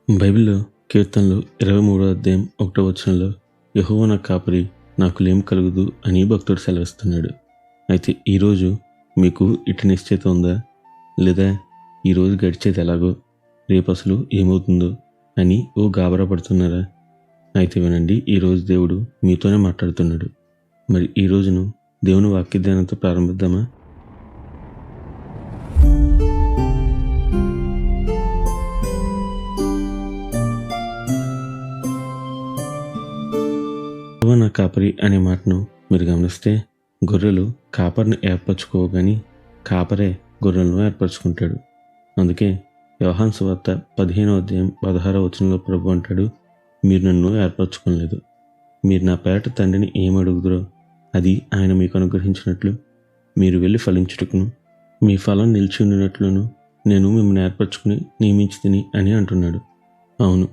బైబిల్లో కీర్తనలు 23వ అధ్యాయం 1వ వచనంలో యెహోవా నా కాపరి, నాకు లేమి కలుగదు అని భక్తుడు సెలవిస్తున్నాడు. అయితే ఈరోజు మీకు ఇటు నిశ్చయిత ఉందా? లేదా ఈరోజు గడిచేది ఎలాగో, రేపు అసలు ఏమవుతుందో అని గాబరా పడుతున్నారా? అయితే వినండి, ఈరోజు దేవుడు మీతోనే మాట్లాడుతున్నాడు. మరి ఈ రోజును దేవుని వాక్య ధ్యానంతో ప్రారంభిద్దామా? యెహోవా నా కాపరి అనే మాటను మీరు గమనిస్తే, గొర్రెలు కాపరిని ఏర్పరచుకోగాని కాపరే గొర్రెలను ఏర్పరచుకుంటాడు. అందుకే యోహాను సువార్త 15వ అధ్యాయం 16వ వచనంలో ప్రభు అంటాడు, మీరు నన్ను ఏర్పరచుకోలేదు, మీరు నా పేరట తండ్రిని ఏమడుగుదురో అది ఆయన మీకు అనుగ్రహించినట్లు మీరు వెళ్ళి ఫలించుటకును మీ ఫలం నిలిచి ఉండినట్లును నేను మిమ్మల్ని ఏర్పరచుకుని నియమించితిని అని అంటున్నాడు. అవును,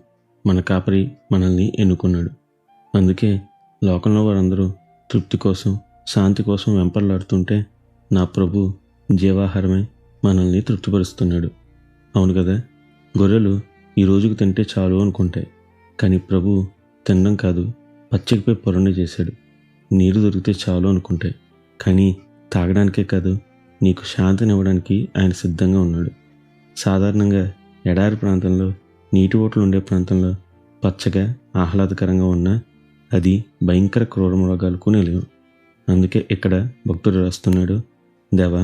మన కాపరి మనల్ని ఎన్నుకున్నాడు. అందుకే లోకంలో వారందరూ తృప్తి కోసం, శాంతి కోసం వెంపర్లాడుతుంటే నా ప్రభు జీవాహారమై మనల్ని తృప్తిపరుస్తున్నాడు. అవును కదా, గొర్రెలు ఈ రోజుకు తింటే చాలు అనుకుంటాయి. కానీ ప్రభు తినడం కాదు, పచ్చికపై పొరణ చేశాడు. నీరు దొరికితే చాలు అనుకుంటాయి. కానీ తాగడానికే కాదు, నీకు శాంతినివ్వడానికి ఆయన సిద్ధంగా ఉన్నాడు. సాధారణంగా ఎడారి ప్రాంతంలో, నీటి ఓట్లు ఉండే ప్రాంతంలో పచ్చగా ఆహ్లాదకరంగా ఉన్న అది భయంకర క్రూర మృగాలకు నిలయం. అందుకే ఇక్కడ భక్తుడు రాస్తున్నాడు, దేవా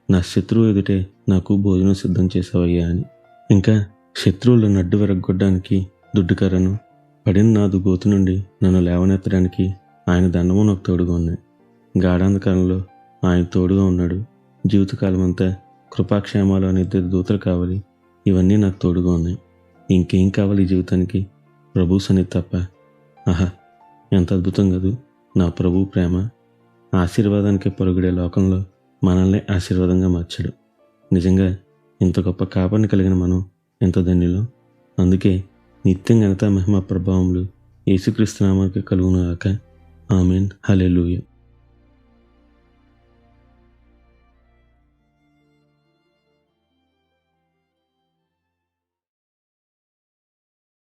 నా శత్రువు ఎదుటే నాకు భోజనం సిద్ధం చేసావయ్యా అని. ఇంకా శత్రువులను అడ్డు విరగొట్టడానికి దుడ్డుకర్రను, పడిన నాదు గోతు నుండి నన్ను లేవనెత్తడానికి ఆయన దండము నాకు తోడుగా ఉన్నాయి. గాఢాంధకారంలో ఆయన తోడుగా ఉన్నాడు. జీవితకాలం అంతా కృపాక్షేమాలు అనే 2 దూతలు కావాలి. ఇవన్నీ నాకు తోడుగా ఉన్నాయి. ఇంకేం కావాలి ఈ జీవితానికి? ప్రభు సన్నిధి తప్ప. ఆహా, ఎంత అద్భుతం కదూ నా ప్రభు ప్రేమ! ఆశీర్వాదానికి పరుగుడే లోకంలో మనల్ని ఆశీర్వాదంగా మార్చాడు. నిజంగా ఇంత గొప్ప కాపరిని కలిగిన మనం ఎంత ధన్యులం. అందుకే నిత్యం ఘనత, మహిమ, ప్రభావములు యేసుక్రీస్తు నామమునకే కలుగును గాక. ఆమేన్. హల్లెలూయా.